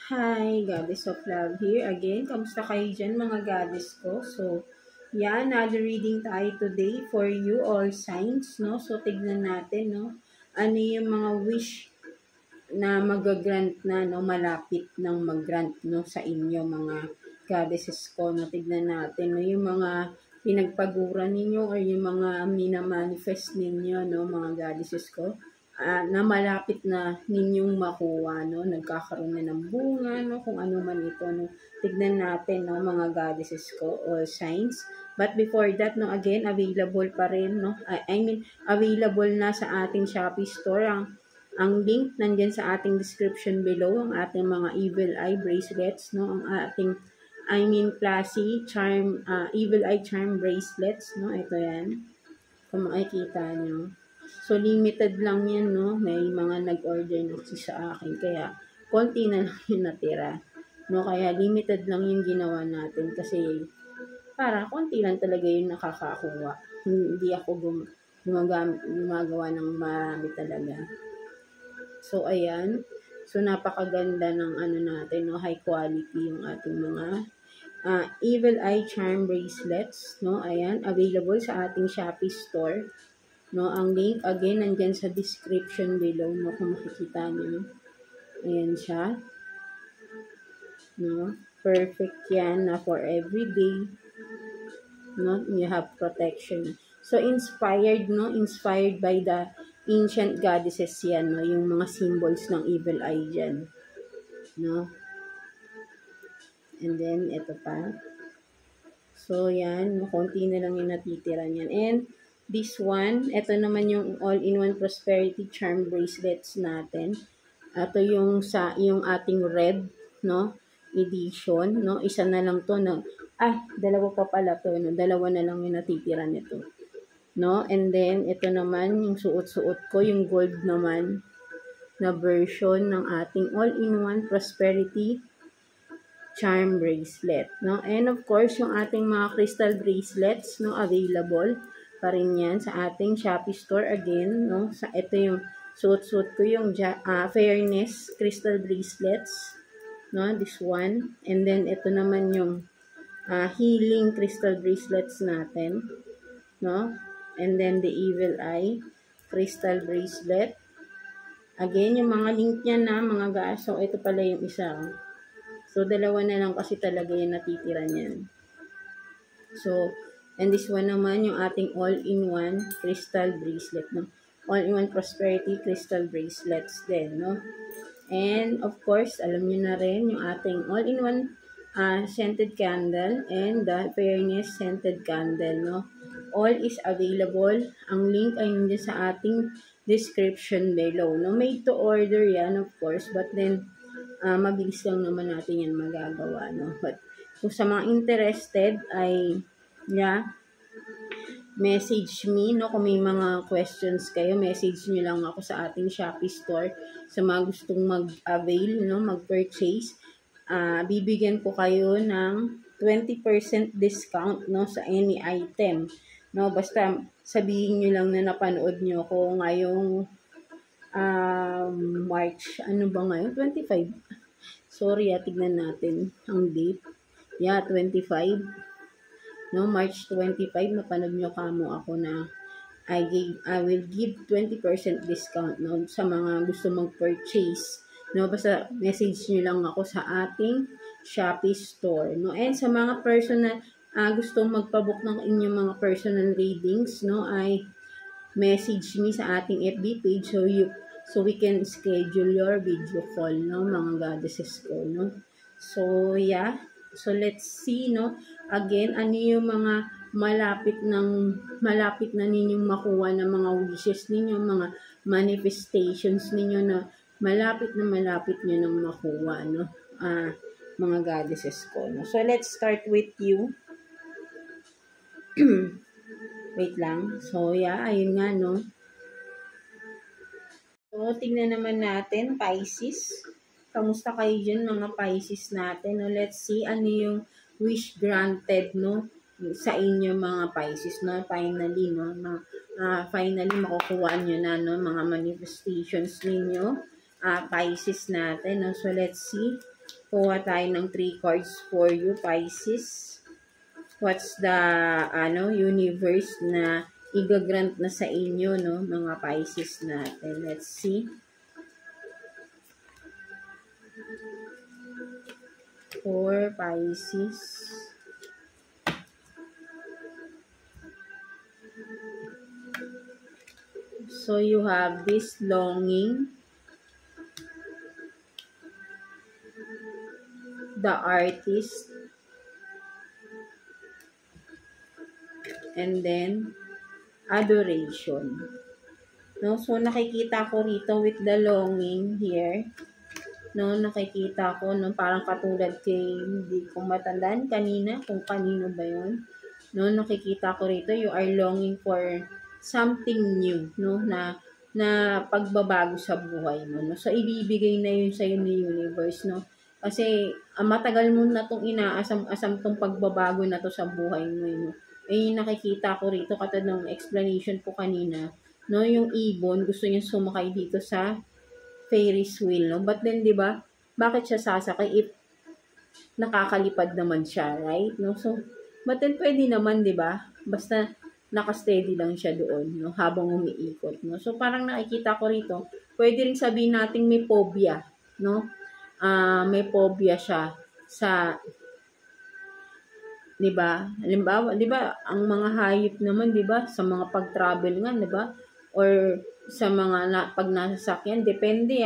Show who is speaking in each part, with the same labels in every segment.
Speaker 1: Hi, Goddess of Love here again. Kamusta kayo dyan mga goddess ko? So, another reading tayo today for you all signs, no? So, tignan natin, no? Ano yung mga wish na mag-grant na, no? Malapit ng mag-grant, no? Sa inyo, mga goddesses ko, no? Tignan natin, no? Yung mga pinagpaguran ninyo or yung mga minamanifest ninyo, no? Mga goddesses ko na malapit na ninyong makuha, no? Nagkakaroon na ng bunga, no? Kung ano man ito, no? Tignan natin, no? Mga goddesses ko, all signs. But before that, no? Again, available pa rin, no? Available na sa ating Shopee store. Ang link nandyan sa ating description below, ang ating mga evil eye bracelets, no? Ang ating, classy charm, evil eye charm bracelets, no? Ito yan. Kung makikita nyo. So, limited lang yan, no? May mga nag-order na kasi sa akin. Kaya, konti na lang yung natira. No? Kaya, limited lang yung ginawa natin. Kasi, konti lang talaga yung nakakakuha. Hindi ako gumagawa ng marami talaga. So, ayan. So, napakaganda ng natin, no? High quality yung ating mga Evil Eye Charm Bracelets, no? Ayan. Available sa ating Shopee store. No, ang link again nandyan sa description below, no, kung makikita niyo. Ayan siya. No, perfect yan na for everyday. No, you have protection. So inspired, no, inspired by the ancient goddesses yan, no, yung mga symbols ng evil eye dyan. No. And then ito pa. So yan, konti na lang yung natitira niyan. And this one, ito naman yung all-in-one prosperity charm bracelets natin. Ito yung ating red, no, edition, no. Isa na lang to, no. Dalawa pa pala to, no. Dalawa na lang yung natitira nito. No, and then ito naman yung suot-suot ko, yung gold naman na version ng ating all-in-one prosperity charm bracelet, no? And of course, yung ating mga crystal bracelets, no, available pa rin yan sa ating Shopee store again, no? Ito yung suot-suot ko yung Fairness crystal bracelets, no? This one. And then ito naman yung healing crystal bracelets natin, no? And then the Evil Eye crystal bracelet. Again, yung mga link niya na mga guys. So ito pala yung isa. So, dalawa na lang kasi talaga yung natitira niyan. So, and this one naman, yung ating all-in-one crystal bracelet, no? All-in-one prosperity crystal bracelets din, no? And, of course, alam niyo na rin, yung ating all-in-one scented candle and the Fairness scented candle, no? All is available. Ang link ay nandiyan sa ating description below, no? Made to order yan, of course, but then, mabilis lang naman natin yan magagawa, no? But, kung sa mga interested ay, message me, no? Kung may mga questions kayo, message nyo lang ako sa ating Shopee store. Sa mga gustong mag-avail, no? Mag-purchase, bibigyan ko kayo ng 20% discount, no? Sa any item, no? Basta, sabihin nyo lang na napanood nyo ko ngayong March, ano ba ngayon? 25. Sorry, tignan natin ang date. 25. No, March 25, napanood nyo kamo ako na I will give 20% discount, no, sa mga gusto mag-purchase. No, basta message nyo lang ako sa ating Shopee store. No, and sa mga personal, gustong magpabook ng inyong mga personal readings, no, ay message me sa ating FB page so we can schedule your video call, no, mga goddesses ko, no. So, so let's see, no, again, ano yung mga malapit na ninyong makuha ng mga wishes ninyo, mga manifestations ninyo na malapit nyo nang makuha, no, mga goddesses ko, no. So, let's start with you. Wait lang. So, ayun nga, no. So, tingnan naman natin, Pisces. Kamusta kayo dyan, mga Pisces natin? No? Let's see ano yung wish granted, no, sa inyo, mga Pisces, no? Finally, no? Finally, makukuha nyo na, no? Mga manifestations ninyo, Pisces natin, no? So, let's see Kuha tayo ng 3 cards for you, Pisces. What's the universe na igagrant na sa inyo, no, mga Pisces natin? Let's see. For Pisces. So you have this longing, the artist, and then adoration. No, so nakikita ko rito with the longing here. No, nakikita ko no parang katulad kay hindi ko matandaan kanina kung kanino ba 'yon. No, nakikita ko rito you are longing for something new, no, na pagbabago sa buhay mo, no. So ibibigay na 'yun sa iyo ni universe, no. Kasi matagal mo na tong inaasam-asam tong pagbabago na to sa buhay mo, no. Yung nakikita ko rito katulad ng explanation ko kanina, no, yung ibon gusto niya sumakay dito sa Ferris wheel, no? But then, di ba, bakit siya sasakay if nakakalipad naman siya, right? No? So, but then pwede naman, di ba? Basta nakasteady lang siya doon, no? Habang umiikot, no? So, parang nakikita ko rito, pwede rin sabihin natin may phobia, no? May phobia siya sa, di ba? Halimbawa, di ba, ang mga hayop naman, di ba, sa mga pag-travel nga, di ba? Or sa mga pag nasasakyan, depende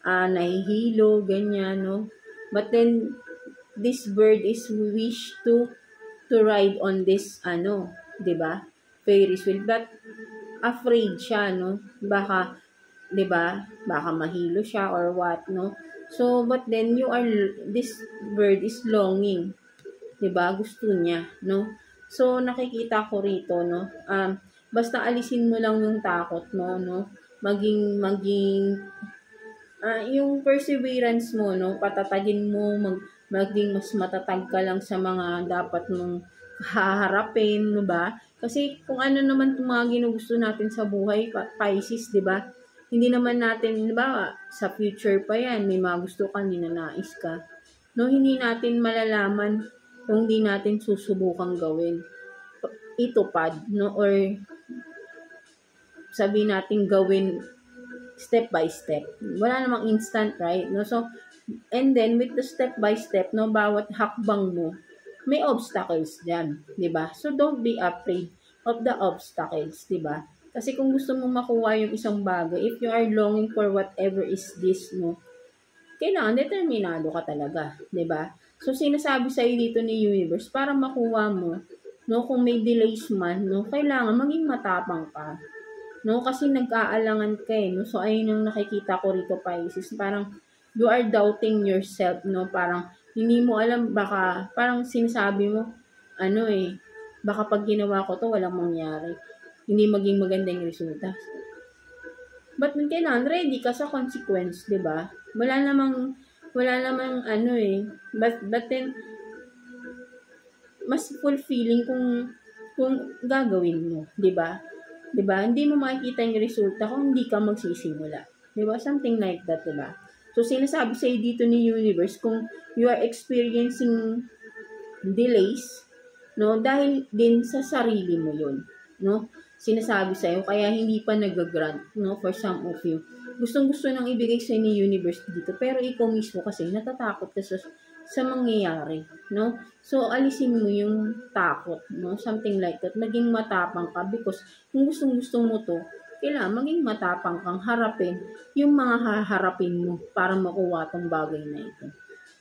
Speaker 1: nahihilo, ganyan, no? But then, this bird is wish to ride on this, di ba? Ferris wheel, but afraid siya, no? Baka, di ba? Baka mahilo siya or what, no? So, but then, this bird is longing, di ba? Gusto niya, no? So, nakikita ko rito, no? Basta alisin mo lang yung takot mo, no? Maging yung perseverance mo, no? Patatagin mo, maging mas matatag ka lang sa mga dapat mong haharapin, no ba? Kasi kung ano naman itong mga ginugusto natin sa buhay, Pisces, di ba? Hindi naman natin, di ba, sa future pa yan, may mga gusto ka, ninanais ka. No, hindi natin malalaman kung hindi natin susubukang gawin. Itupad, no? Or sabihin natin gawin step by step. Wala namang instant, right? No? So, and then with the step by step, no, bawat hakbang mo, may obstacles dyan, di ba? So, don't be afraid of the obstacles, di ba? Kasi kung gusto mong makuha yung isang bagay, if you are longing for whatever is this, no, kailangan determinado ka talaga, di ba? So, sinasabi sa iyo dito ni universe, para makuha mo, no, kung may delays man, no, kailangan maging matapang ka. No, kasi nag-aalangan ka no. So, ayun yung nakikita ko rito, Pisces. Parang, you are doubting yourself, no. Parang, hindi mo alam, baka, parang sinasabi mo, baka pag ginawa ko to, walang mangyari. Hindi maging maganda yung resulta. But, kailangan, ready ka sa consequence, di ba? Wala namang, but then, mas fulfilling kung gagawin mo, di ba? Diba? Hindi mo makikita yung resulta kung hindi ka magsisimula. Diba? Something like that, diba? So, sinasabi sa'yo dito ni universe, kung you are experiencing delays, no, dahil din sa sarili mo yun, no? Sinasabi sa'yo, kaya hindi pa nag-grant, no, for some of you. Gustong-gusto nang ibigay sa'yo ni universe dito, pero ikaw mismo kasi natatakot ka sa mangyayari, no? So, alisin mo yung takot, no? Something like that. Maging matapang ka because kung gustong-gusto mo to, kailangan maging matapang kang harapin yung mga haharapin mo para makuha tong bagay na ito.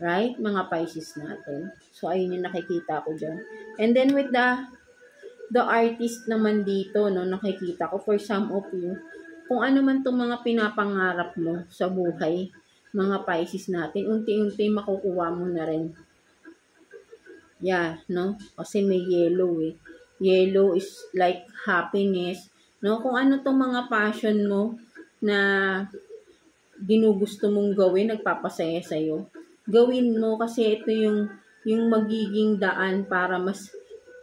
Speaker 1: Right? Mga Pisces natin. So, ayun yung nakikita ko dyan. And then with the artist naman dito, no, nakikita ko for some of you, kung ano man tong mga pinapangarap mo sa buhay, mga Pisces natin, unti-unti makukuha mo na rin. Yeah, no? Kasi may yellow Yellow is like happiness, no? Kung ano tong mga passion mo na ginugusto mong gawin, nagpapasaya sa'yo, gawin mo kasi ito yung magiging daan para mas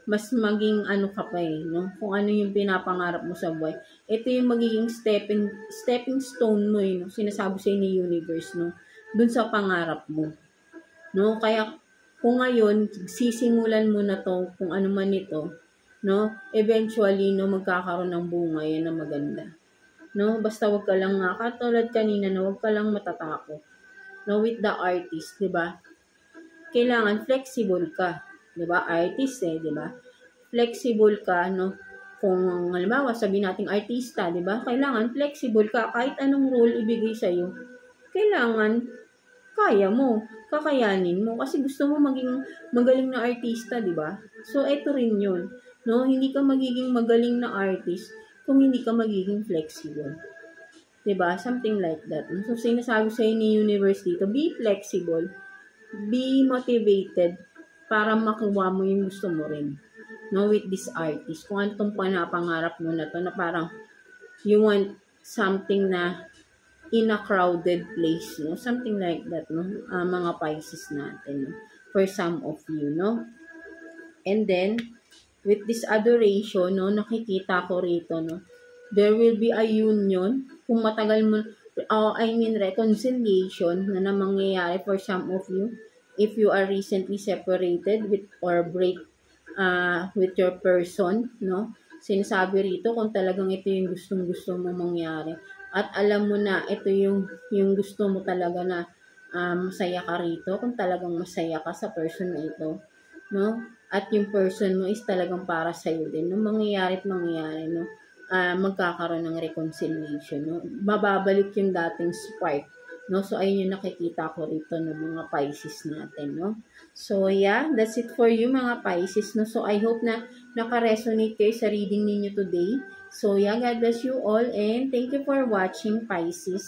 Speaker 1: maging ka pa no? Kung ano yung pinapangarap mo sa buhay. Ito yung magiging stepping stone mo no? Sinasabi sa ni universe, no? Dun sa pangarap mo. no? Kaya kung ngayon sisimulan mo na to kung ano man ito, no? Eventually no magkakaroon ng bunga yan na maganda. No? Basta wag ka lang nga katulad kanina no, wag ka lang matatakot. No, with the artist, 'di ba? Kailangan flexible ka, 'di ba? Artist 'di ba? Flexible ka no. Kung halimbawa sabihin nating artista, 'di ba? Kailangan flexible ka kahit anong role ibigay sa iyo. Kailangan kaya mo, kakayanin mo kasi gusto mo maging magaling na artista, 'di ba? So ito rin 'yun, no? Hindi ka magiging magaling na artist kung hindi ka magiging flexible. 'Di ba? Something like that. So sinasabi sa ni universe dito, be flexible, be motivated para makuha mo yung gusto mo rin. No, with this artist. Kung ano tong panapangarap mo na to na parang you want something na in a crowded place, no? Something like that, no? Mga Pisces natin, no? For some of you, no? And then, with this adoration, no, nakikita ko rito, no? There will be a union. Kung matagal mo, reconciliation na mangyayari for some of you. If you are recently separated with or break with your person, no? Sinasabi rito kung talagang ito yung gustong-gusto mo mangyari. At alam mo na ito yung gusto mo talaga na masaya ka rito, kung talagang masaya ka sa person na ito, no? At yung person mo is talagang para sa iyo din. No, mangyayari, no? Magkakaroon ng reconciliation, no? Mababalik yung dating spark, no? So ayun yung nakikita ko rito ng mga Pisces natin, no? So yeah, that's it for you mga Pisces, no? So I hope na naka-resonate kayo sa reading ninyo today. So yeah, God bless you all and thank you for watching, Pisces.